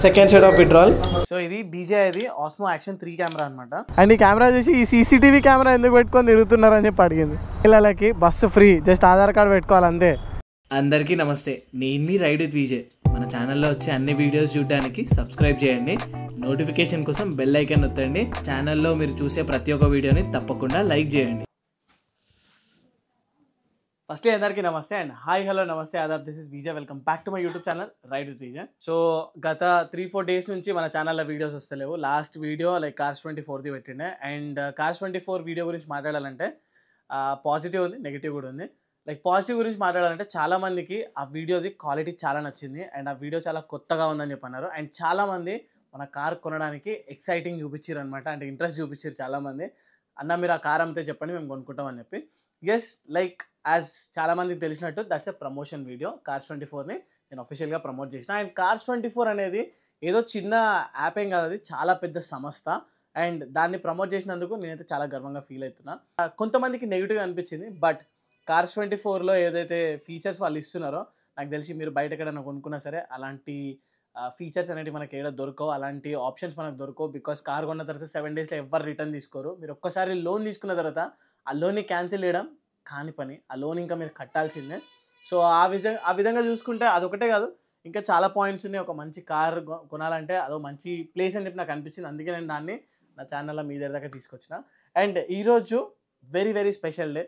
Second set of withdrawal. So ఇది DJI Osmo action 3 camera అనమాట. And ఈ camera చూసి ఈ CCTV కెమెరా ఎందుకు పెట్టుకొని తిరుగుతున్నారని చెప్పి అడిగింది. పిల్లలకి bus free, just Aadhaar card పెట్టుకోవాలి అంతే. అందరికీ నమస్తే, నేను మీ రైడ్ విత్ విజయ్. మన ఛానల్లో వచ్చే అన్ని వీడియోస్ చూడడానికి సబ్స్క్రైబ్ చేయండి, నోటిఫికేషన్ కోసం బెల్ ఐకాన్ నొత్తండి. ఛానల్లో మీరు చూసే ప్రతి ఒక్క వీడియోని తప్పకుండా లైక్ చేయండి. ఫస్ట్ అందరికీ నమస్తే and hi hello namaste adaab, this is Vijay. Welcome back to my YouTube channel ride with Vijay. So గత 3-4 డేస్ నుంచి మన ఛానల్లో వీడియోస్ వస్తలేవు. లాస్ట్ వీడియో లైక్ కార్స్ 24ది పెట్టిండే. అండ్ కార్స్ 24 వీడియో గురించి మాట్లాడాలంటే పాజిటివ్ ఉంది, నెగిటివ్ కూడా ఉంది. లైక్ పాజిటివ్ గురించి మాట్లాడాలంటే చాలామందికి ఆ వీడియోది క్వాలిటీ చాలా నచ్చింది అండ్ ఆ వీడియో చాలా కొత్తగా ఉందని చెప్పి అన్నారు. అండ్ చాలామంది మన కార్ కొనడానికి ఎక్సైటింగ్ చూపించారు అనమాట, అంటే ఇంట్రెస్ట్ చూపించారు చాలామంది. అన్న మీరు ఆ కార్ అమ్మితే చెప్పండి, మేము కొనుక్కుంటామని చెప్పి. ఎస్, లైక్ యాజ్ చాలామందికి తెలిసినట్టు that's a promotion video. Cars 24ని నేను అఫీషియల్గా ప్రమోట్ చేసిన. అండ్ కార్స్ 24 అనేది ఏదో చిన్న యాప్ ఏం కాదు, అది చాలా పెద్ద సంస్థ. అండ్ దాన్ని ప్రమోట్ చేసినందుకు నేనైతే చాలా గర్వంగా ఫీల్ అవుతున్నా. కొంతమందికి నెగిటివ్ అనిపించింది, బట్ కార్స్ 24లో ఏదైతే ఫీచర్స్ వాళ్ళు ఇస్తున్నారో నాకు తెలిసి మీరు బయట ఎక్కడైనా కొనుక్కున్నా సరే అలాంటి ఫీచర్స్ అనేవి మనకి ఏదో దొరకవు, అలాంటి ఆప్షన్స్ మనకు దొరకవు. బికాస్ కార్ కొన్న తర్వాత 7 డేస్లో ఎవరు రిటర్న్ తీసుకోరు. మీరు ఒక్కసారి లోన్ తీసుకున్న తర్వాత ఆ లోన్ని క్యాన్సిల్ చేయడం కాని పని, ఆ లోన్ ఇంకా మీరు కట్టాల్సిందే. సో ఆ విధంగా చూసుకుంటే అదొకటే కాదు, ఇంకా చాలా పాయింట్స్ ఉన్నాయి. ఒక మంచి కార్ కొనాలంటే అదో మంచి ప్లేస్ అని చెప్పి నాకు అనిపించింది. అందుకే నేను దాన్ని నా ఛానల్లో మీ దగ్గర తీసుకొచ్చిన. అండ్ ఈరోజు very very special day.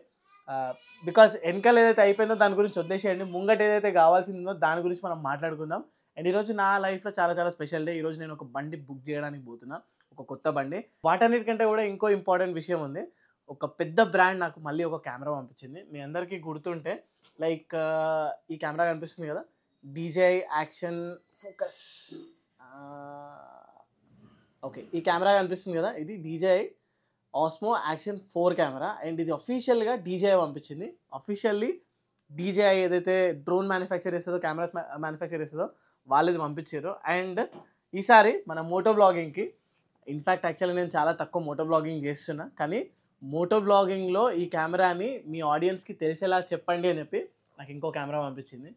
Because వెనకాల ఏదైతే అయిపోయిందో దాని గురించి వదిలేసేయండి, ముంగట ఏదైతే కావాల్సిందో దాని గురించి మనం మాట్లాడుకుందాం. అండ్ ఈరోజు నా లైఫ్లో చాలా చాలా స్పెషల్ డే. ఈరోజు నేను ఒక బండి బుక్ చేయడానికి పోతున్నా, ఒక కొత్త బండి. వాటన్నిటికంటే కూడా ఇంకో ఇంపార్టెంట్ విషయం ఉంది. ఒక పెద్ద బ్రాండ్ నాకు మళ్ళీ ఒక కెమెరా పంపించింది. మీ అందరికీ గుర్తుంటే లైక్ ఈ కెమెరా కనిపిస్తుంది కదా, DJI యాక్షన్ ఫోకస్. ఓకే, ఈ కెమెరా కనిపిస్తుంది కదా, ఇది DJI Osmo action 4 camera. And ఇది అఫీషియల్గా DJI పంపించింది. అఫీషియల్లీ DJI ఏదైతే డ్రోన్ మ్యానుఫ్యాక్చర్ చేస్తుందో, కెమెరాస్ మ్యానుఫ్యాక్చర్ చేస్తుందో వాళ్ళు ఇది పంపించారు. అండ్ ఈసారి మన మోటో బ్లాగింగ్కి, ఇన్ఫ్యాక్ట్ యాక్చువల్లీ నేను చాలా తక్కువ మోటో బ్లాగింగ్ చేస్తున్నా, కానీ మోటో బ్లాగింగ్లో ఈ కెమెరాని మీ ఆడియన్స్కి తెలిసేలా చెప్పండి అని చెప్పి నాకు ఇంకో కెమెరా పంపించింది.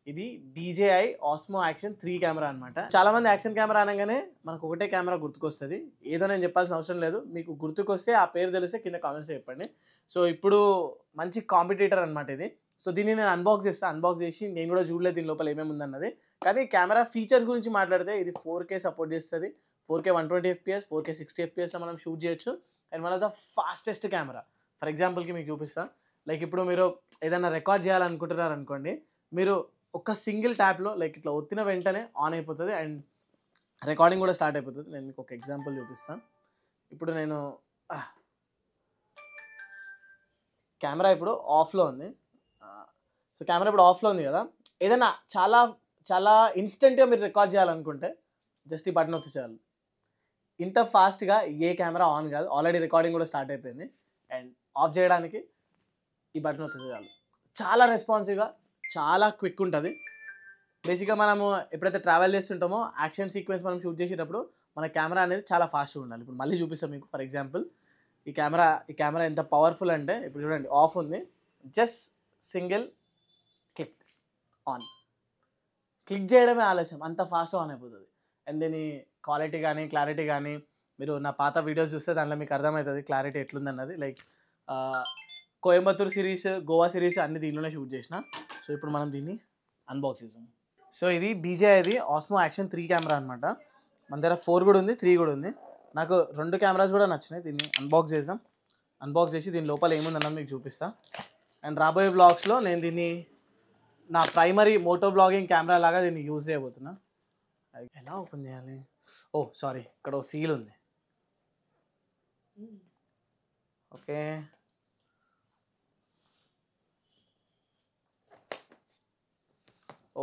ఇది DJI ఆస్మో యాక్షన్ 3 కెమెరా అనమాట. చాలామంది యాక్షన్ కెమెరా అనగానే మనకు ఒకటే కెమెరా గుర్తుకొస్తుంది. ఏదో నేను చెప్పాల్సిన అవసరం లేదు, మీకు గుర్తుకొస్తే ఆ పేరు తెలిస్తే కింద కామెంట్స్లో చెప్పండి. సో ఇప్పుడు మంచి కాంపిటీటర్ అనమాట ఇది. సో దీన్ని నేను అన్బాక్స్ చేస్తాను. అన్బాక్స్ చేసి నేను కూడా చూడలేదు దీని లోపల ఏమేమి ఉందన్నది. కానీ కెమెరా ఫీచర్స్ గురించి మాట్లాడితే ఇది 4K సపోర్ట్ చేస్తుంది. 4K 120 FPS, 4K 60 FPSలో మనం షూట్ చేయొచ్చు. And one of the fastest camera. For ఎగ్జాంపుల్కి మీకు చూపిస్తాను. లైక్ ఇప్పుడు మీరు ఏదైనా రికార్డ్ చేయాలనుకుంటున్నారు అనుకోండి, మీరు ఒక సింగిల్ ట్యాప్లో లైక్ ఇట్లా ఒత్తిన వెంటనే ఆన్ అయిపోతుంది అండ్ రికార్డింగ్ కూడా స్టార్ట్ అయిపోతుంది. నేను మీకు ఒక ఎగ్జాంపుల్ చూపిస్తాను. ఇప్పుడు నేను కెమెరా ఇప్పుడు ఆఫ్లో ఉంది. సో కెమెరా ఇప్పుడు ఆఫ్లో ఉంది కదా, ఏదైనా చాలా చాలా ఇన్స్టెంట్గా మీరు రికార్డ్ చేయాలనుకుంటే జస్ట్ ఈ బటన్ వచ్చి చాలు. ఇంత ఫాస్ట్గా ఏ కెమెరా ఆన్ కాదు, ఆల్రెడీ రికార్డింగ్ కూడా స్టార్ట్ అయిపోయింది. అండ్ ఆఫ్ చేయడానికి ఈ బటన్ వచ్చి చాలు. చాలా రెస్పాన్సివ్గా, చాలా క్విక్ ఉంటుంది. బేసిక్గా మనము ఎప్పుడైతే ట్రావెల్ చేస్తుంటామో యాక్షన్ సీక్వెన్స్ మనం షూట్ చేసేటప్పుడు మన కెమెరా అనేది చాలా ఫాస్ట్గా ఉండాలి. ఇప్పుడు మళ్ళీ చూపిస్తాం మీకు. ఫర్ ఎగ్జాంపుల్ ఈ కెమెరా ఎంత పవర్ఫుల్ అంటే ఇప్పుడు చూడండి, ఆఫ్ ఉంది, just single click on. Click చేయడమే ఆలస్యం, అంత ఫాస్ట్గా ఆన్ అయిపోతుంది. అండ్ దీని క్వాలిటీ కానీ క్లారిటీ కానీ మీరు నా పాత వీడియోస్ చూస్తే దాంట్లో మీకు అర్థమవుతుంది క్లారిటీ ఎట్లుందన్నది. Like Coimbatore series, Goa series అన్ని దీనిలోనే షూట్ చేసిన. సో ఇప్పుడు మనం దీన్ని అన్బాక్స్ చేసాం. సో ఇది DJI ఆస్మో యాక్షన్ 3 కెమెరా అనమాట. మన దగ్గర 4 కూడా ఉంది, 3 కూడా ఉంది. నాకు 2 కెమెరాస్ కూడా నచ్చినాయి. దీన్ని అన్బాక్స్ చేసాం. అన్బాక్స్ చేసి దీని లోపల ఏముందన్నది మీకు చూపిస్తాను. అండ్ రాబోయే బ్లాగ్స్లో నేను దీన్ని నా ప్రైమరీ మోటో బ్లాగింగ్ కెమెరా లాగా దీన్ని యూజ్ చేయబోతున్నా. ఎలా ఓపెన్ చేయాలి? ఓ సారీ, ఇక్కడ ఓ సీల్ ఉంది. Okay,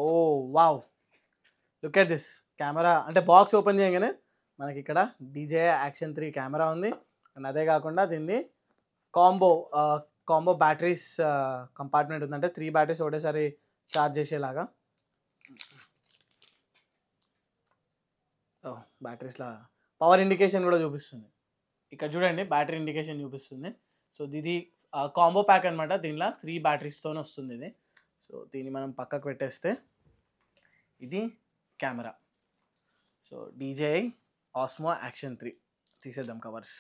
oh wow, look at this camera. అంటే బాక్స్ ఓపెన్ చేయగానే మనకి ఇక్కడ DJI యాక్షన్ 3 కెమెరా ఉంది. అండ్ అదే కాకుండా దీన్ని కాంబో బ్యాటరీస్ కంపార్ట్మెంట్ ఉందంటే 3 బ్యాటరీస్ ఒకటేసారి ఛార్జ్ చేసేలాగా. బ్యాటరీస్లా పవర్ ఇండికేషన్ కూడా చూపిస్తుంది. ఇక్కడ చూడండి, బ్యాటరీ ఇండికేషన్ చూపిస్తుంది. సో ఇది కాంబో ప్యాక్ అనమాట. దీనిలో 3 బ్యాటరీస్తోనే వస్తుంది ఇది. సో దీన్ని మనం పక్కకు పెట్టేస్తే ఇది camera. So DJI Osmo Action 3 తీసేద్దాం covers.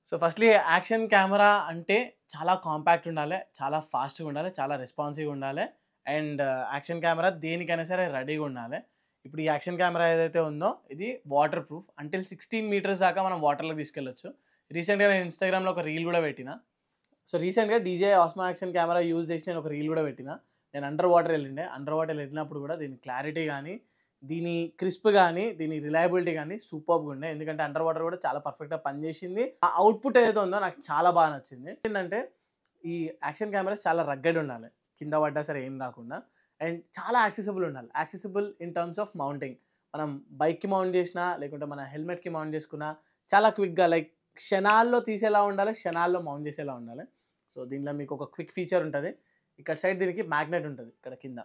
So firstly action camera అంటే చాలా కాంపాక్ట్ ఉండాలి, చాలా ఫాస్ట్గా ఉండాలి, చాలా రెస్పాన్సివ్గా ఉండాలి. అండ్ యాక్షన్ కెమెరా దేనికైనా సరే రెడీగా ఉండాలి. ఇప్పుడు ఈ యాక్షన్ కెమెరా ఏదైతే ఉందో ఇది వాటర్ ప్రూఫ్. అంటిల్ 16 మీటర్స్ దాకా మనం వాటర్లోకి తీసుకెళ్ళొచ్చు. రీసెంట్గా నేను ఇన్స్టాగ్రామ్లో ఒక రీల్ కూడా పెట్టిన. సో రీసెంట్గా DJI Osmo action camera use చేసి నేను ఒక రీల్ కూడా పెట్టిన. నేను అండర్ వాటర్ వెళ్ళినప్పుడు కూడా దీని క్లారిటీ కానీ, దీని క్రిస్ప్ కానీ, దీని రిలయబిలిటీ కానీ సూపర్గా ఉండే. ఎందుకంటే అండర్ వాటర్ కూడా చాలా పర్ఫెక్ట్గా పనిచేసింది. ఆ అవుట్పుట్ ఏదైతే ఉందో నాకు చాలా బాగా నచ్చింది. ఏంటంటే ఈ యాక్షన్ కెమెరాస్ చాలా రగ్గడ్ ఉండాలి, కింద పడ్డా సరే ఏం కాకుండా. అండ్ చాలా యాక్సెసిబుల్ ఉండాలి. Accessible in terms of mounting. మనం బైక్కి మౌంట్ చేసినా లేకుంటే మన హెల్మెట్కి మౌంట్ చేసుకున్నా చాలా క్విక్గా, లైక్ క్షణాల్లో తీసేలా ఉండాలి, క్షణాల్లో మౌంట్ చేసేలా ఉండాలి. సో దీనిలో మీకు ఒక క్విక్ ఫీచర్ ఉంటుంది. ఇక్కడ సైడ్ దీనికి మ్యాగ్నెట్ ఉంటుంది ఇక్కడ కింద.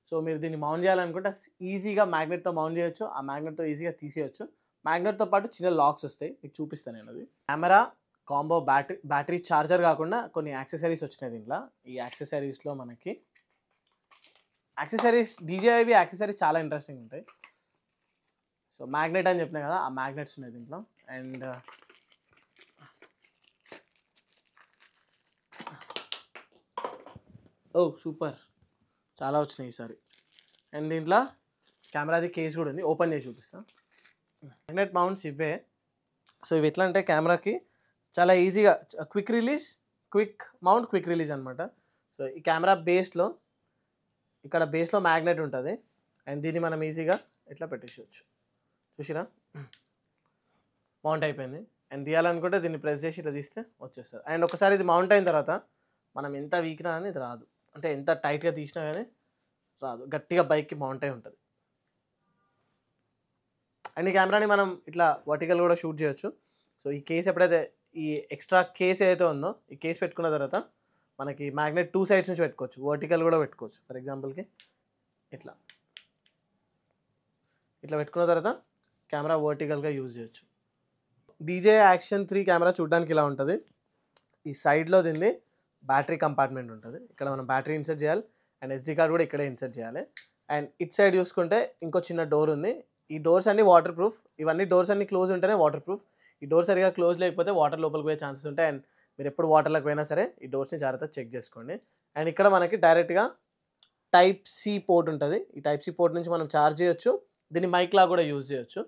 సో మీరు దీన్ని మౌంట్ చేయాలనుకుంటే ఈజీగా మ్యాగ్నెట్తో మౌంట్ చేయొచ్చు, ఆ మ్యాగ్నెట్తో ఈజీగా తీసేయచ్చు. మ్యాగ్నెట్తో పాటు చిన్న లాక్స్ వస్తాయి, మీకు చూపిస్తాను నేను. అది కెమెరా కాంబో బ్యాటరీ ఛార్జర్ కాకుండా కొన్ని యాక్సెసరీస్ వచ్చినాయి దీంట్లో. ఈ యాక్సెసరీస్లో మనకి DJIవి యాక్సెసరీస్ చాలా ఇంట్రెస్టింగ్ ఉంటాయి. సో మ్యాగ్నెట్ అని చెప్పినా కదా, ఆ మ్యాగ్నెట్స్ ఉన్నాయి దీంట్లో. అండ్ ఓ సూపర్, చాలా వచ్చినాయి ఈసారి. అండ్ దీంట్లో కెమెరాది కేస్ కూడా ఉంది, ఓపెన్ చేసి చూపిస్తాను. మ్యాగ్నెట్ మౌంట్స్ ఇవే. సో ఇవి ఎట్లా అంటే కెమెరాకి చాలా ఈజీగా క్విక్ మౌంట్ క్విక్ రిలీజ్ అనమాట. సో ఈ కెమెరా ఇక్కడ బేస్లో మ్యాగ్నెట్ ఉంటుంది. అండ్ దీన్ని మనం ఈజీగా ఇట్లా పెట్టేసుకోవచ్చు. చూసిరా, మౌంట్ అయిపోయింది. అండ్ తీయాలనుకుంటే దీన్ని ప్రెస్ చేసి ఇట్లా తీస్తే వచ్చేస్తుంది. అండ్ ఒకసారి ఇది మౌంట్ అయిన తర్వాత మనం ఎంత వీక్నా అని ఇది రాదు, అంటే ఎంత టైట్గా తీసినా కానీ రాదు, గట్టిగా బైక్కి మౌంట్ అయి ఉంటుంది. అండ్ ఈ కెమెరాని మనం ఇట్లా వర్టికల్ కూడా షూట్ చేయొచ్చు. సో ఈ కేస్ ఎప్పుడైతే ఈ ఎక్స్ట్రా కేస్ ఏదైతే ఉందో ఈ కేస్ పెట్టుకున్న తర్వాత మనకి మ్యాగ్నెట్ 2 సైడ్స్ నుంచి పెట్టుకోవచ్చు, వర్టికల్ కూడా పెట్టుకోవచ్చు. ఫర్ ఎగ్జాంపుల్కి ఇట్లా పెట్టుకున్న తర్వాత కెమెరా వర్టికల్గా యూజ్ చేయొచ్చు. DJI Action 3 కెమెరా చూడడానికి ఇలా ఉంటుంది. ఈ సైడ్లో దీన్ని బ్యాటరీ కంపార్ట్మెంట్ ఉంటుంది. ఇక్కడ మనం బ్యాటరీ ఇన్సర్ట్ చేయాలి అండ్ SD కార్డ్ కూడా ఇక్కడే ఇన్సర్ట్ చేయాలి. అండ్ ఇట్ సైడ్ చూసుకుంటే ఇంకో చిన్న డోర్ ఉంది. ఈ డోర్స్ అన్ని వాటర్ ప్రూఫ్. ఇవన్నీ డోర్స్ అన్ని క్లోజ్ ఉంటేనే వాటర్ ప్రూఫ్. ఈ డోర్ సరిగా క్లోజ్ లేకపోతే వాటర్ లోపలికి పోయే ఛాన్సెస్ ఉంటాయి. అండ్ మీరు ఎప్పుడు వాటర్లోకి పోయినా సరే ఈ డోర్స్ని జాగ్రత్తగా చెక్ చేసుకోండి. అండ్ ఇక్కడ మనకి డైరెక్ట్గా Type-C పోర్ట్ ఉంటుంది. ఈ Type-C పోర్ట్ నుంచి మనం ఛార్జ్ చేయొచ్చు, దీన్ని మైక్లా కూడా యూజ్ చేయొచ్చు.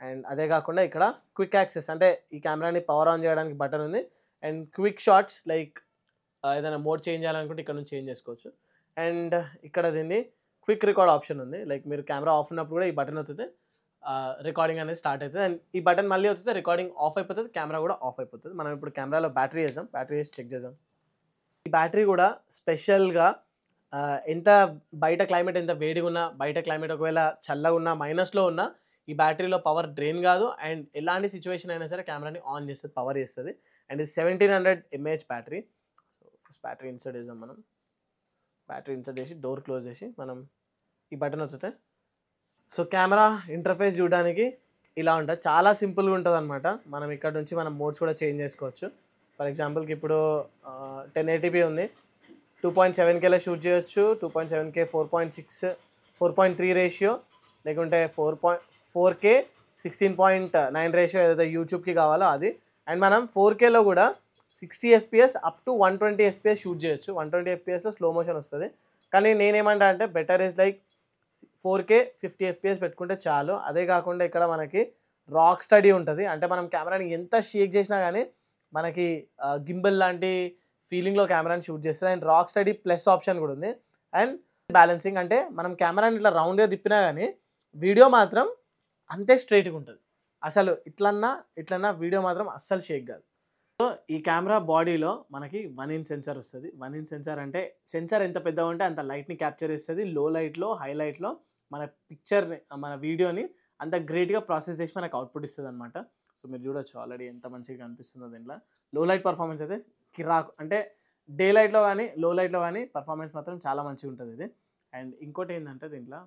అండ్ అదే కాకుండా ఇక్కడ క్విక్ యాక్సెస్, అంటే ఈ కెమెరాని పవర్ ఆన్ చేయడానికి బటన్ ఉంది. అండ్ క్విక్ షాట్స్, లైక్ ఏదైనా మోడ్ చేంజ్ చేయాలనుకుంటే ఇక్కడ నుంచి చేంజ్ చేసుకోవచ్చు. అండ్ ఇక్కడ దీన్ని క్విక్ రికార్డ్ ఆప్షన్ ఉంది. లైక్ మీరు కెమెరా ఆఫ్ ఉన్నప్పుడు కూడా ఈ బటన్ అవుతుంది, రికార్డింగ్ అనేది స్టార్ట్ అవుతుంది. అండ్ ఈ బటన్ మళ్ళీ అవుతుంది, రికార్డింగ్ ఆఫ్ అయిపోతుంది, కెమెరా కూడా ఆఫ్ అయిపోతుంది. మనం ఇప్పుడు కెమెరాలో బ్యాటరీ వేసి చెక్ చేద్దాం. ఈ బ్యాటరీ కూడా స్పెషల్గా ఎంత బయట క్లైమేట్ ఎంత వేడిగా ఉన్నా, బయట క్లైమేట్ ఒకవేళ చల్లగా ఉన్నా, మైనస్లో ఉన్నా ఈ బ్యాటరీలో పవర్ డ్రైన్ కాదు. అండ్ ఎలాంటి సిచ్యువేషన్ అయినా సరే కెమెరాని ఆన్ చేస్తుంది, పవర్ చేస్తుంది. అండ్ ఇది 1700 mAh battery. So first battery insert చేద్దాం. మనం బ్యాటరీ ఇన్సర్ట్ చేసి డోర్ క్లోజ్ చేసి మనం ఈ బటన్ వస్తుంది. సో కెమెరా ఇంటర్ఫేస్ చూడడానికి ఇలా ఉంటుంది, చాలా సింపుల్గా ఉంటుంది అనమాట. మనం ఇక్కడ నుంచి మనం మోడ్స్ కూడా చేంజ్ చేసుకోవచ్చు. ఫర్ ఎగ్జాంపుల్కి ఇప్పుడు 1080p ఉంది, 2.7Kలో షూట్ చేయొచ్చు. 2.7K 4.3 రేషియో, లేకుంటే 4K 16.9 రేషియో ఏదైతే యూట్యూబ్కి కావాలో అది. అండ్ మనం 4Kలో కూడా 60 FPS up to 120 FPS shoot చేయొచ్చు. 120 FPSలో స్లో మోషన్ వస్తుంది. కానీ నేనేమంటా అంటే better is like 4K 50 FPS పెట్టుకుంటే చాలు. అదే కాకుండా ఇక్కడ మనకి రాక్ స్టడీ ఉంటుంది, అంటే మనం కెమెరాని ఎంత షేక్ చేసినా కానీ మనకి గింబల్ లాంటి ఫీలింగ్లో కెమెరాని షూట్ చేస్తుంది. And rock study plus option కూడా ఉంది. అండ్ బ్యాలెన్సింగ్, అంటే మనం కెమెరాని ఇట్లా రౌండ్గా తిప్పినా కానీ వీడియో మాత్రం అంతే స్ట్రైట్గా ఉంటుంది. అసలు ఇట్లన్నా వీడియో మాత్రం అస్సలు షేక్ కాదు. సో ఈ కెమెరా బాడీలో మనకి 1" సెన్సార్ వస్తుంది. 1" సెన్సార్ అంటే సెన్సార్ ఎంత పెద్దగా ఉంటే అంత లైట్ని క్యాప్చర్ చేస్తుంది. లో లైట్లో, హై లైట్లో మన పిక్చర్ని, మన వీడియోని అంత గ్రేట్గా ప్రాసెస్ చేసి మనకు అవుట్పుట్ ఇస్తుంది అనమాట. సో మీరు చూడొచ్చు ఆల్రెడీ ఎంత మంచిగా కనిపిస్తుందో దీంట్లో. లో లైట్ పర్ఫార్మెన్స్ అయితే కిరాకు, అంటే డే లైట్లో కానీ లో లైట్లో కానీ పర్ఫార్మెన్స్ మాత్రం చాలా మంచిగా ఉంటుంది ఇది. అండ్ ఇంకోటి ఏంటంటే దీంట్లో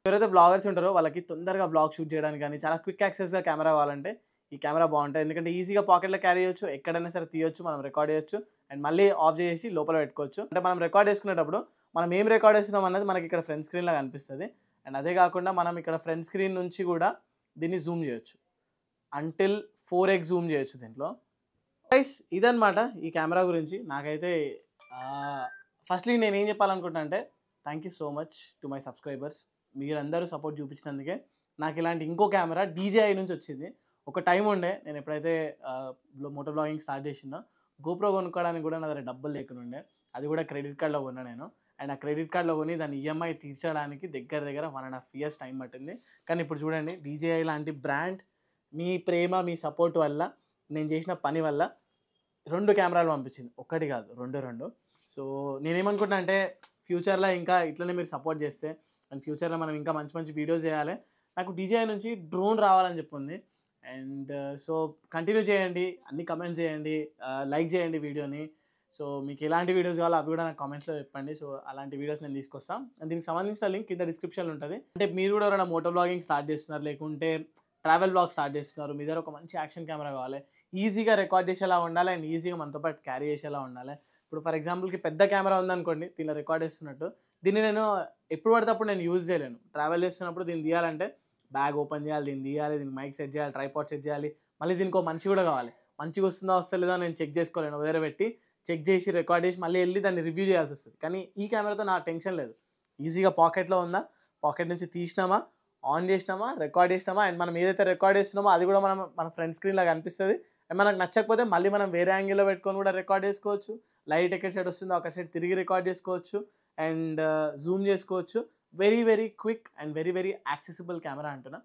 ఎవరైతే బ్లాగర్స్ ఉంటారో వాళ్ళకి తొందరగా బ్లాగ్ షూట్ చేయడానికి కానీ చాలా క్విక్ యాక్సెస్గా కెమెరా కావాలంటే ఈ కెమెరా బాగుంటుంది. ఎందుకంటే ఈజీగా పాకెట్లో క్యారీ చేయొచ్చు, ఎక్కడైనా సరే తీయొచ్చు, మనం రికార్డ్ చేయొచ్చు. అండ్ మళ్ళీ ఆఫ్ చేసి లోపల పెట్టుకోవచ్చు. అంటే మనం రికార్డ్ చేసుకునేటప్పుడు మనం ఏం రికార్డ్ చేస్తున్నాం అనేది మనకి ఇక్కడ ఫ్రంట్ స్క్రీన్లో కనిపిస్తుంది. అండ్ అదే కాకుండా మనం ఇక్కడ ఫ్రంట్ స్క్రీన్ నుంచి కూడా దీన్ని జూమ్ చేయొచ్చు, అంటిల్ 4x జూమ్ చేయొచ్చు దీంట్లో. గైస్ ఇదన్నమాట ఈ కెమెరా గురించి. నాకైతే ఫస్ట్లీ నేను ఏం చెప్పాలనుకుంటున్నా అంటే thank you so much to my subscribers. మీరందరూ సపోర్ట్ చూపించినందుకే నాకు ఇలాంటి ఇంకో కెమెరా DJI నుంచి వచ్చింది. ఒక టైం ఉండే నేను ఎప్పుడైతే మోటో బ్లాగింగ్ స్టార్ట్ చేసినా గోప్రో కొనుక్కోవడానికి కూడా నా దగ్గర డబ్బులు లేకుండా ఉండే. అది కూడా క్రెడిట్ కార్డ్లో కొన్నా నేను. అండ్ ఆ క్రెడిట్ కార్డ్లో కొని దాన్ని EMI తీర్చడానికి దగ్గర 1.5 years టైం పట్టింది. కానీ ఇప్పుడు చూడండి DJI లాంటి బ్రాండ్ మీ ప్రేమ మీ సపోర్ట్ వల్ల నేను చేసిన పని వల్ల 2 కెమెరాలు పంపించింది, ఒకటి కాదు 2. సో నేనేమనుకుంటున్నా అంటే ఫ్యూచర్లో ఇంకా ఇట్లనే మీరు సపోర్ట్ చేస్తే అండ్ ఫ్యూచర్లో మనం ఇంకా మంచి మంచి వీడియోస్ చేయాలి. నాకు DJI నుంచి డ్రోన్ రావాలని చెప్పింది. అండ్ సో కంటిన్యూ చేయండి, అన్ని కమెంట్స్ చేయండి, లైక్ చేయండి వీడియోని. సో మీకు ఎలాంటి వీడియోస్ కావాలో అవి కూడా నాకు కామెంట్స్లో చెప్పండి. సో అలాంటి వీడియోస్ నేను తీసుకొస్తాను. అండ్ దీనికి సంబంధించిన లింక్ కింద డిస్క్రిప్షన్లో ఉంటుంది. అంటే మీరు కూడా ఎవరైనా మోటో బ్లాగింగ్ స్టార్ట్ చేస్తున్నారు, లేకుంటే ట్రావెల్ బ్లాగ్ స్టార్ట్ చేస్తున్నారు, మీ దగ్గర ఒక మంచి యాక్షన్ కెమెరా కావాలి, ఈజీగా రికార్డ్ చేసేలా ఉండాలి అండ్ ఈజీగా మనతో పాటు క్యారీ చేసేలా ఉండాలి. ఇప్పుడు ఫర్ ఎగ్జాంపుల్కి పెద్ద కెమెరా ఉందనుకోండి, దీనిలో రికార్డ్ చేస్తున్నట్టు, దీన్ని నేను ఎప్పుడు పడితే అప్పుడు నేను యూజ్ చేయలేను. ట్రావెల్ చేస్తున్నప్పుడు దీన్ని తీయాలంటే బ్యాగ్ ఓపెన్ చేయాలి, దీన్ని తీయాలి, దీనికి మైక్ సెట్ చేయాలి, ట్రైపాడ్ సెట్ చేయాలి, మళ్ళీ దీనికి ఒక మనిషి కూడా కావాలి. మంచిగా వస్తుందా వస్తలేదా నేను చెక్ చేసుకోలేను, దగ్గర పెట్టి చెక్ చేసి రికార్డ్ చేసి మళ్ళీ వెళ్ళి దాన్ని రివ్యూ చేయాల్సి వస్తుంది. కానీ ఈ కెమెరాతో నా టెన్షన్ లేదు. ఈజీగా పాకెట్లో ఉందా, పాకెట్ నుంచి తీసినామా, ఆన్ చేసినామా, రికార్డ్ చేసినామా, అండ్ మనం ఏదైతే రికార్డ్ చేస్తున్నామో అది కూడా మన ఫ్రంట్ స్క్రీన్లో కనిపిస్తుంది. అండ్ మనకు నచ్చకపోతే మళ్ళీ మనం వేరే యాంగిల్లో పెట్టుకొని కూడా రికార్డ్ చేసుకోవచ్చు. లైట్ ఎక్కడ సైడ్ వస్తుందో ఒక సైడ్ తిరిగి రికార్డ్ చేసుకోవచ్చు అండ్ జూమ్ చేసుకోవచ్చు. Very quick and very accessible camera అంటున్నా.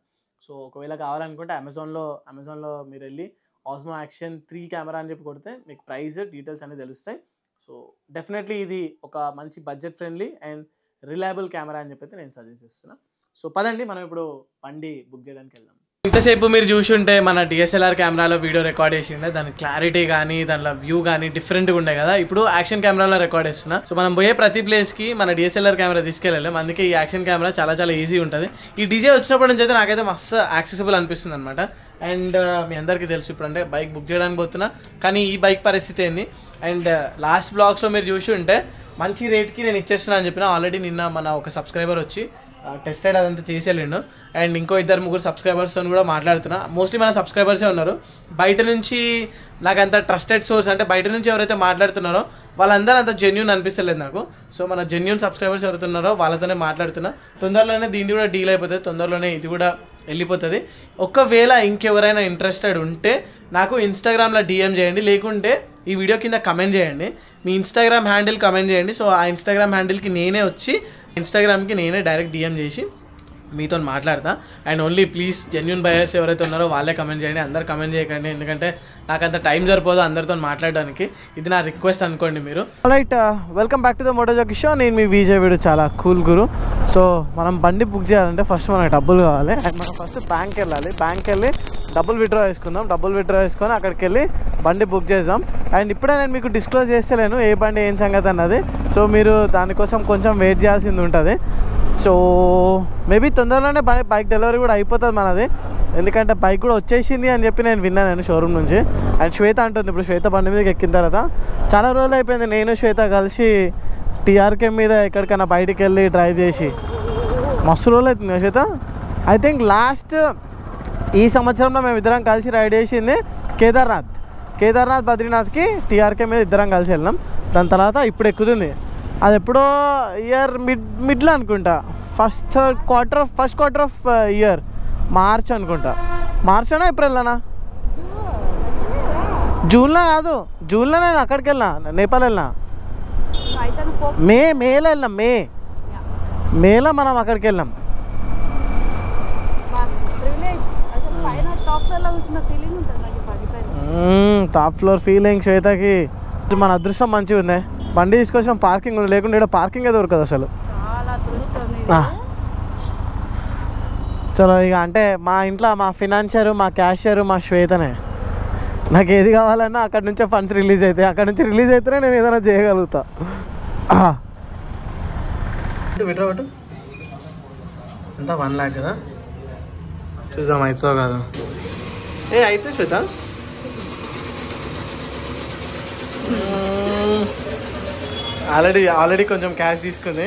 సో ఒకవేళ కావాలనుకుంటే అమెజాన్లో మీరు వెళ్ళి ఆస్మో యాక్షన్ 3 కెమెరా అని చెప్పి కొడితే మీకు ప్రైస్ డీటెయిల్స్ అనేది తెలుస్తాయి. సో డెఫినెట్లీ ఇది ఒక మంచి budget friendly and reliable camera అని చెప్పి నేను సజెస్ట్ చేస్తున్నా. సో పదండి మనం ఇప్పుడు బండి బుక్ చేయడానికి వెళ్దాం. ఇంతసేపు మీరు చూసి ఉంటే మన DSLR కెమెరాలో వీడియో రికార్డ్ చేసిండే, దాని క్లారిటీ కానీ దానిలో వ్యూ కానీ డిఫరెంట్గా ఉండే కదా. ఇప్పుడు యాక్షన్ కెమెరాలో రికార్డ్ చేస్తున్నా. సో మనం పోయే ప్రతి ప్లేస్కి మన DSLR కెమెరా తీసుకెళ్ళలేం, అందుకే ఈ యాక్షన్ కెమెరా చాలా ఈజీ ఉంటుంది. ఈ DJI వచ్చినప్పటి నుంచి అయితే నాకైతే మస్తు యాక్సెసిబుల్ అనిపిస్తుంది అనమాట. అండ్ మీ అందరికీ తెలుసు ఇప్పుడు అంటే బైక్ బుక్ చేయడానికి పోతున్నా, కానీ ఈ బైక్ పరిస్థితి ఏంది. అండ్ లాస్ట్ బ్లాగ్స్లో మీరు చూసి ఉంటే మంచి రేట్కి నేను ఇచ్చేస్తున్నా అని చెప్పిన. ఆల్రెడీ నిన్న మన ఒక సబ్స్క్రైబర్ వచ్చి టెస్ట్ రైడ్ అదంతా చేసేళ్ళిండు. అండ్ ఇంకో 2-3 సబ్స్క్రైబర్స్తో కూడా మాట్లాడుతున్నా. మోస్ట్లీ మన సబ్స్క్రైబర్సే ఉన్నారు. బయట నుంచి నాకు అంత ట్రస్టెడ్ సోర్స్ అంటే బయట నుంచి ఎవరైతే మాట్లాడుతున్నారో వాళ్ళందరూ అంత జెన్యూన్ అనిపిస్తలేదు నాకు. సో మన జెన్యూన్ సబ్స్క్రైబర్స్ ఎవరుతున్నారో వాళ్ళతోనే మాట్లాడుతున్నా. తొందరలోనే దీన్ని కూడా డీల్ అయిపోతుంది, తొందరలోనే ఇది కూడా వెళ్ళిపోతుంది. ఒకవేళ ఇంకెవరైనా ఇంట్రెస్టెడ్ ఉంటే నాకు ఇన్స్టాగ్రామ్లో DM చేయండి, లేకుంటే ఈ వీడియో కింద కమెంట్ చేయండి. మీ ఇన్స్టాగ్రామ్ హ్యాండిల్ కమెంట్ చేయండి. సో ఆ ఇన్స్టాగ్రామ్ హ్యాండిల్కి నేనే వచ్చి ఇన్స్టాగ్రామ్కి నేనే డైరెక్ట్ DM చేసి మీతో మాట్లాడతా. And only please genuine buyers ఎవరైతే ఉన్నారో వాళ్ళే కమెంట్ చేయండి, అందరు కమెంట్ చేయకండి. ఎందుకంటే నాకు అంత టైం సరిపోదు అందరితో మాట్లాడడానికి. ఇది నా రిక్వెస్ట్ అనుకోండి మీరు. Right, welcome back to the moto jockey show. నేను మీ విజయ్ వీడు చాలా కూల్ గురు. సో మనం బండి బుక్ చేయాలంటే ఫస్ట్ మనకు డబ్బులు కావాలి. అండ్ మనం ఫస్ట్ బ్యాంక్ వెళ్ళాలి. బ్యాంక్ వెళ్ళి డబ్బులు విత్డ్రా చేసుకుందాం. డబ్బులు విత్డ్రా చేసుకొని అక్కడికి వెళ్ళి బండి బుక్ చేద్దాం. అండ్ ఇప్పుడే నేను మీకు డిస్క్లోజ్ చేస్తలేను ఏ బండి ఏం సంగతి అన్నది. సో మీరు దానికోసం కొంచెం వెయిట్ చేయాల్సింది ఉంటుంది. సో మేబీ తొందరలోనే బైక్ డెలివరీ కూడా అయిపోతుంది మనది, ఎందుకంటే బైక్ కూడా వచ్చేసింది అని చెప్పి నేను విన్నాను షోరూమ్ నుంచి. అండ్ శ్వేత అంటుంది, ఇప్పుడు శ్వేత బండి మీదకి ఎక్కిన తర్వాత చాలా రోజులు అయిపోయింది నేను శ్వేత కలిసి TRK మీద ఎక్కడికైనా బయటికి వెళ్ళి డ్రైవ్ చేసి. మస్తు రోజులు అవుతుంది శ్వేత. ఐ థింక్ లాస్ట్ ఈ సంవత్సరంలో మేము ఇద్దరం కలిసి రైడ్ చేసింది కేదార్నాథ్ బద్రీనాథ్కి TRK మీద ఇద్దరం కలిసి వెళ్ళినాం. దాని తర్వాత ఇప్పుడు ఎక్కుతుంది. అది ఎప్పుడో ఇయర్ మిడ్లో అనుకుంటా, first quarter of year, March అనుకుంటా. మార్చేనా ఏప్రిల్లోనా? జూన్లో కాదు, జూన్లో నేను అక్కడికి వెళ్ళినా, నేపాల్ వెళ్ళినా. మేలో వెళ్ళాం, మేలో మనం అక్కడికి వెళ్ళాం. టాప్ ఫ్లోర్ ఫీలింగ్ శ్వేతకి. మన అదృష్టం మంచిగా ఉంది, బండి తీసుకొచ్చిన పార్కింగ్ ఉంది, లేకుంటే ఇక్కడ పార్కింగ్ దొరకదు అసలు. చలో ఇక అంటే మా ఇంట్లో మా ఫినాన్షియర్, మా క్యాషియర్, మా శ్వేతనే. నాకు ఏది కావాలన్నా అక్కడ నుంచే ఫండ్స్ రిలీజ్ అవుతాయి, అక్కడ నుంచి రిలీజ్ అయితేనే నేను ఏదైనా చేయగలుగుతా. విడ్రావట్ ఎంత 1 lakh కదా, చూద్దాం అవుతుందో కాదు. అయితే శ్వేత ఆల్రెడీ కొంచెం క్యాష్ తీసుకుంది,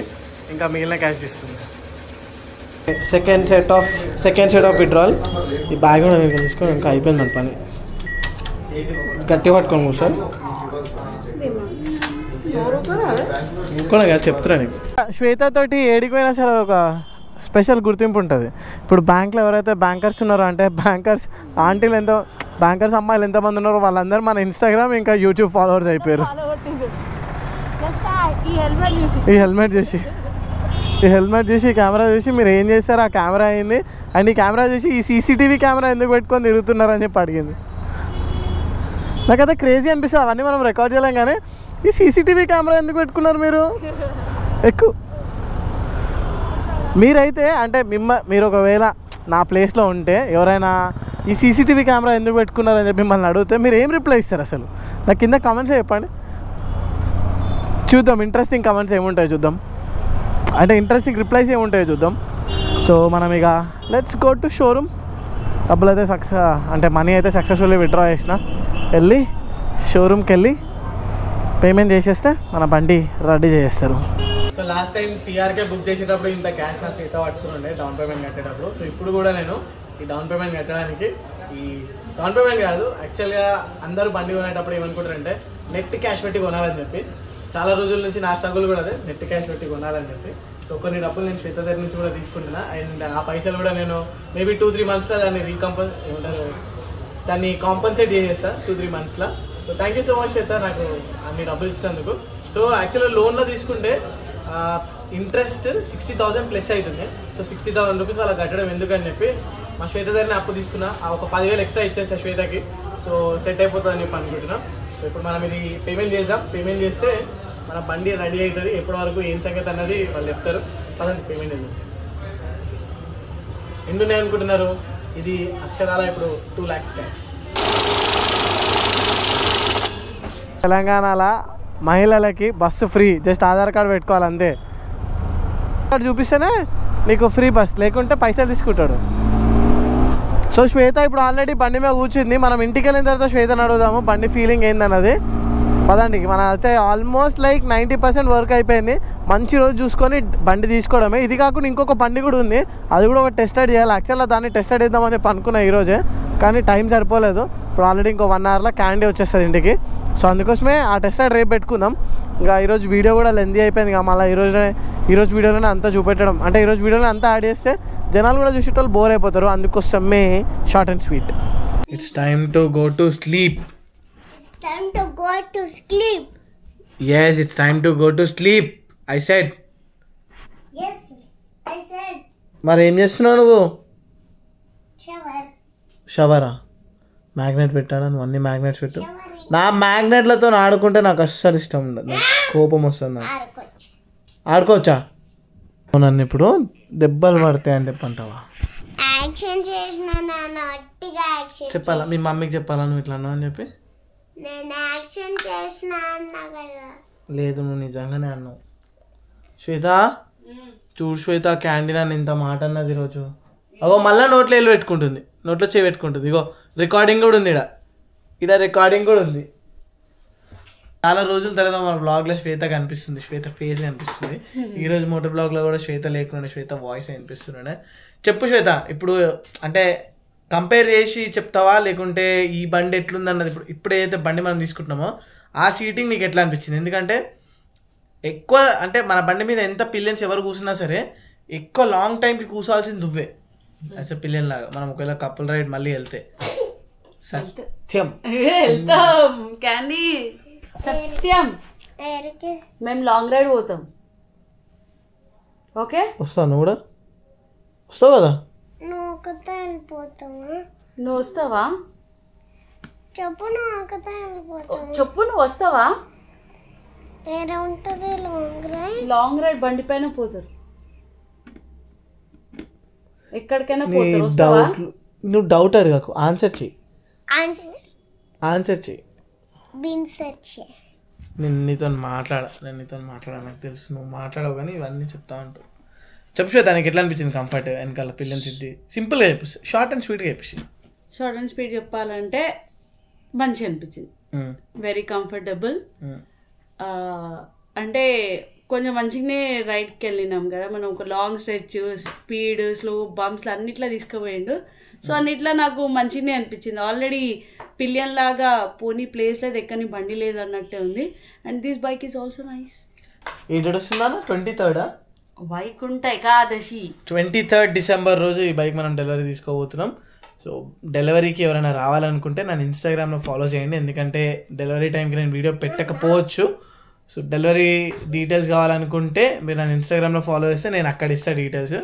ఇంకా మిగిలిన క్యాష్ తీస్తుంది. Second set of withdrawal. ఈ బ్యాగ్ కూడా నేను తీసుకొని ఇంకా అయిపోయింది మన పని. గట్టి పట్టుకొని కూర్చొని ఇంకోనే కదా చెప్తున్నా నీకు. శ్వేతతోటి ఏడిపోయినా సరే ఒక స్పెషల్ గుర్తింపు ఉంటుంది. ఇప్పుడు బ్యాంక్లో ఎవరైతే బ్యాంకర్స్ ఉన్నారో అంటే బ్యాంకర్స్ ఆంటీలు బ్యాంకర్స్ అమ్మాయిలు ఎంతమంది ఉన్నారో వాళ్ళందరూ మన ఇన్స్టాగ్రామ్ ఇంకా యూట్యూబ్ ఫాలోవర్స్ అయిపోయారు. ఈ హెల్మెట్ చూసి ఈ కెమెరా చూసి మీరు ఏం చేస్తారు, ఆ కెమెరా అయింది అండ్ ఈ కెమెరా చూసి ఈ సీసీటీవీ కెమెరా ఎందుకు పెట్టుకొని తిరుగుతున్నారని చెప్పి అడిగింది. నాకైతే క్రేజీ అనిపిస్తుంది. అవన్నీ మనం రికార్డ్ చేయలేం కానీ ఈ సీసీటీవీ కెమెరా ఎందుకు పెట్టుకున్నారు మీరు? ఎక్కువ మీరైతే అంటే మీరు ఒకవేళ నా ప్లేస్లో ఉంటే ఎవరైనా ఈ సీసీటీవీ కెమెరా ఎందుకు పెట్టుకున్నారని చెప్పి మిమ్మల్ని అడిగితే మీరు ఏం రిప్లై ఇస్తారు అసలు? నాకు కింద కమెంట్స్ చెప్పండి చూద్దాం. ఇంట్రెస్టింగ్ కమెంట్స్ ఏముంటాయో చూద్దాం, అంటే ఇంట్రెస్టింగ్ రిప్లైస్ ఏముంటాయో చూద్దాం. సో మనం ఇక లెట్స్ గో టు షోరూమ్. డబ్బులు అయితే అంటే మనీ అయితే సక్సెస్ఫుల్లీ విత్డ్రా చేసిన. వెళ్ళి షోరూమ్కి వెళ్ళి పేమెంట్ చేసేస్తే మన బండి రెడీ చేస్తారు. So last time TRK book చేసేటప్పుడు ఇంత క్యాష్ నా చేత పట్టుకుని ఉండే డౌన్ పేమెంట్ కట్టేటప్పుడు. సో ఇప్పుడు కూడా నేను ఈ డౌన్ పేమెంట్ కట్టడానికి, ఈ డౌన్ పేమెంట్ కాదు యాక్చువల్గా అందరూ బండి కొనేటప్పుడు ఏమనుకుంటారంటే నెట్ క్యాష్ పెట్టి కొనాలని చెప్పి. చాలా రోజుల నుంచి నా స్ట్రగుల్ కూడా అదే, నెట్ క్యాష్ పెట్టి కొనాలని చెప్పి. సో కొన్ని డబ్బులు నేను శ్వేత దగ్గర నుంచి కూడా తీసుకుంటున్నా అండ్ ఆ పైసలు కూడా నేను మేబీ 2-3 మంత్స్లో దాన్ని కాంపన్సేట్ చేసేస్తా 2-3 మంత్స్లో. So thank you so much Shweta నాకు అన్ని డబ్బులు ఇచ్చినందుకు. సో యాక్చువల్గా లోన్లో తీసుకుంటే ఇంట్రెస్ట్ 60,000 ప్లస్ అవుతుంది. సో 60,000 రూపీస్ వాళ్ళకి కట్టడం ఎందుకని చెప్పి మా శ్వేత దగ్గర అప్పు తీసుకున్నా. ఒక 10,000 ఎక్స్ట్రా ఇచ్చేస్తా శ్వేతకి. సో సెట్ అయిపోతుందని చెప్పి అనుకుంటున్నాం. సో ఇప్పుడు మనం ఇది పేమెంట్ చేద్దాం. పేమెంట్ చేస్తే మన బండి రెడీ అవుతుంది. ఎప్పటి వరకు ఏం సంగతి అన్నది వాళ్ళు చెప్తారు. పదండి పేమెంట్ చేద్దాం. ఎందుకు అనుకుంటున్నారు? ఇది అక్షరాల ఇప్పుడు 2 lakhs క్యాష్. తెలంగాణలో మహిళలకి bus free, just Aadhaar card పెట్టుకోవాలి అంతే. కార్డు చూపిస్తేనే నీకు ఫ్రీ బస్, లేకుంటే పైసలు తీసుకుంటాడు. సో శ్వేత ఇప్పుడు ఆల్రెడీ బండి మీద కూర్చుంది. మనం ఇంటికి వెళ్ళిన తర్వాత శ్వేతను అడుగుదాము బండి ఫీలింగ్ ఏందన్నది. పదండి. మన అయితే ఆల్మోస్ట్ లైక్ 90% వర్క్ అయిపోయింది. మంచి రోజు చూసుకొని బండి తీసుకోవడమే. ఇది కాకుండా ఇంకొక బండి కూడా ఉంది, అది కూడా ఒక టెస్ట్ రైడ్ చేయాలి. యాక్చువల్గా దాన్ని టెస్ట్ రైడ్ చేద్దామని అనుకున్నా ఈరోజే, కానీ టైం సరిపోలేదు. ఇప్పుడు ఆల్రెడీ ఇంకో 1 hourలో క్యాండీ వచ్చేస్తుంది ఇంటికి. సో అందుకోసమే ఆ టెస్ట్ రైడ్ రేపు పెట్టుకుందాం. ఇంకా ఈరోజు వీడియో కూడా లెంతీ అయిపోయింది. ఇంకా మళ్ళీ ఈరోజు వీడియోలోనే అంతా చూపెట్టడం, అంటే ఈరోజు వీడియోలో అంతా యాడ్ చేస్తే జనాలు కూడా చూసేటోళ్ళు బోర్ అయిపోతారు. అందుకోసమే short and sweet. It's time to go to sleep. Time to go to sleep. Yes, it's time to go to sleep. I said. Yes, I said మరి ఏం చేస్తున్నావు నువ్వు? shower. షవరా? మ్యాగ్నెట్ పెట్టాను, నువ్వు అన్ని మ్యాగ్నెట్స్ పెట్టు. Showering. నా మ్యాగ్నెట్లతో ఆడుకుంటే నాకు అస్సలు ఇష్టం ఉండదు, నాకు కోపం వస్తుంది. ఆడుకోవచ్చు. ఆడుకోవచ్చా? నన్ను ఇప్పుడు దెబ్బలు పడతాయి అని చెప్పంటావా? యాక్షన్ చేసిన నాన్న అట్టిగా యాక్షన్ చెప్పాలా? మీ మమ్మీకి చెప్పాలా నువ్వు ఇట్లా అన్నావు అని చెప్పి? నేను యాక్షన్ చేసిన అన్నా కదా. లేదు, నువ్వు నిజంగానే అన్నావు. శ్వేత చూడు శ్వేత, క్యాండీ నన్ను ఇంత మాట అన్నది ఈరోజు. అగో మళ్ళీ నోట్లో వెళ్ళి పెట్టుకుంటుంది, నోట్లో చేయి పెట్టుకుంటుంది. ఇగో రికార్డింగ్ కూడా ఉంది, ఇక్కడ రికార్డింగ్ కూడా ఉంది. చాలా రోజుల తర్వాత మన బ్లాగ్లో శ్వేత కనిపిస్తుంది, శ్వేత ఫేస్ కనిపిస్తుంది. ఈరోజు మోటార్ బ్లాగ్లో కూడా శ్వేత లేకుండా శ్వేత వాయిస్ అనిపిస్తున్నాడే. చెప్పు శ్వేత, ఇప్పుడు అంటే కంపేర్ చేసి చెప్తావా, లేకుంటే ఈ బండి ఎట్లుందన్నది ఇప్పుడు ఏదైతే బండి మనం తీసుకుంటున్నామో ఆ సీటింగ్ నీకు ఎట్లా అనిపించింది? ఎందుకంటే ఎక్కువ అంటే మన బండి మీద ఎంత పిల్లన్స్ ఎవరు కూర్చున్నా సరే ఎక్కువ లాంగ్ టైంకి కూర్చోవాల్సింది నువ్వే యాజ్ ఎ పిల్లన్ లాగా. మనం ఒకవేళ కపుల్ రైడ్ మళ్ళీ వెళ్తే సత్యం వెళ్తాం కానీ సత్యం పేరుకి మేము లాంగ్ రైడ్ పోతాం. ఓకే వస్తావు, నువ్వు కూడా వస్తావు కదా? నువ్వు ఒకతే వెళ్ళిపోతావా? నువ్వు వస్తావా? చెప్పు, నువ్వు ఒకతే వెళ్ళిపోతావా? చెప్పు, నువ్వు వస్తావా? ఏడా ఉంటుంది లాంగ్ రైడ్? లాంగ్ రైడ్ బండి పైన పోతారు, ఎక్కడికైనా పోతారు. వస్తావా? నువ్వు డౌట్ అడగకు, ఆన్సర్ చెయ్యి. ఆన్సర్ చెయ్యి. బిన్ సెర్చ్. నేను నీతో మాట్లాడా నాకు తెలుసు నువ్వు మాట్లాడవు, కానీ ఇవన్నీ చెప్తా ఉంటావు. చెప్పు శ్వేత, నీకు ఎట్లా అనిపించింది కంఫర్ట్ వెనకాల పిల్లలు సిద్ధి? సింపుల్గా చెప్పేసి, షార్ట్ అండ్ స్వీట్గా చెప్పేసి. షార్ట్ అండ్ స్పీడ్ చెప్పాలంటే మంచిగా అనిపించింది, వెరీ కంఫర్టబుల్. అంటే కొంచెం మంచిగానే రైడ్కి వెళ్ళినాం కదా మనం, ఒక లాంగ్ స్ట్రెచ్, స్పీడ్, స్లో, బంప్స్లు అన్నిట్లా తీసుకుపోయిండు. సో అన్నిట్లా నాకు మంచిగానే అనిపించింది. ఆల్రెడీ పిలియన్ లాగా పోనీ ప్లేస్ లేదు, ఎక్కని బండి లేదు అన్నట్టే ఉంది. And this bike is also nice. ఈ డేట్ వస్తుందా? 23rd Vaikuntha Ekadashi 23rd December రోజు ఈ బైక్ మనం డెలివరీ తీసుకోబోతున్నాం. సో డెలివరీకి ఎవరైనా రావాలనుకుంటే నన్ను ఇన్స్టాగ్రామ్లో ఫాలో చేయండి, ఎందుకంటే డెలివరీ టైంకి నేను వీడియో పెట్టకపోవచ్చు. సో డెలివరీ డీటెయిల్స్ కావాలనుకుంటే మీరు నన్ను ఇన్స్టాగ్రామ్లో ఫాలో చేస్తే నేను అక్కడ ఇస్తాను డీటెయిల్స్.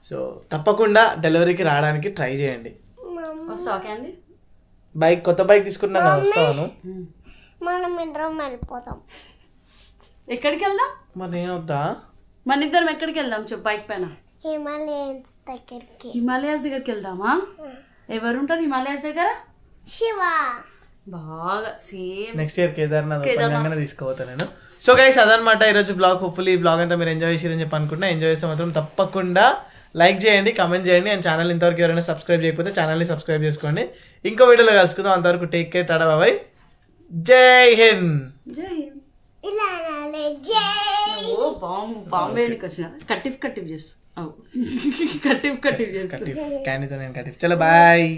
సో తప్పకుండా డెలివరీకి రావడానికి ట్రై చేయండి. వస్తావా అండి? బైక్ కొత్త బైక్ తీసుకుంటున్నా కదా, వస్తాను. మనం ఇద్దరం వెళ్ళిపోతాం. ఎక్కడికి వెళ్దాం? మరి నేను వద్దా? మన ఇద్దరం ఎక్కడికి వెళ్దాం చెప్పు? బైక్ పైన హిమాలయన్స్ దగ్గరికి. హిమాలయాస్ దగ్గరికి వెళ్దామా? ఎవరుంటారు హిమాలయాస్ దగ్గర? శివ. బాగా సేమ్ నెక్స్ట్ ఇయర్ కేదార్నాథ్ తీసుకోపోతాను నేను. సో గైస్ అదనమాట ఈరోజు బ్లాగ్. హోప్ఫుల్లీ ఈ బ్లాగ్ అంతా మీరు ఎంజాయ్ చేసిరని చెప్పి అనుకుంటున్నా. ఎంజాయ్ చేస్తే మాత్రం తప్పకుండా లైక్ చేయండి, కామెంట్ చేయండి. అండ్ ఛానల్ ఇంతవరకు ఎవరైనా సబ్స్క్రైబ్ చేయకపోతే ఛానల్ని సబ్స్క్రైబ్ చేసుకోండి. ఇంకో వీడియోలో కలుసుకుందాం. అంతవరకు టేక్ కేర్, టాటా బాయ్, జై హింద్. జై హింద్. ఇలా జై. ఓ బాంబే వచ్చిన కట్టిఫ్ చేస్తా. కట్టిఫ్ చేస్తా. క్యాండీతో నేను కటిఫ్. చలో బాయ్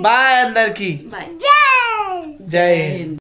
బాయ్ అందరికి. బాయ్. జై. జై హింద్.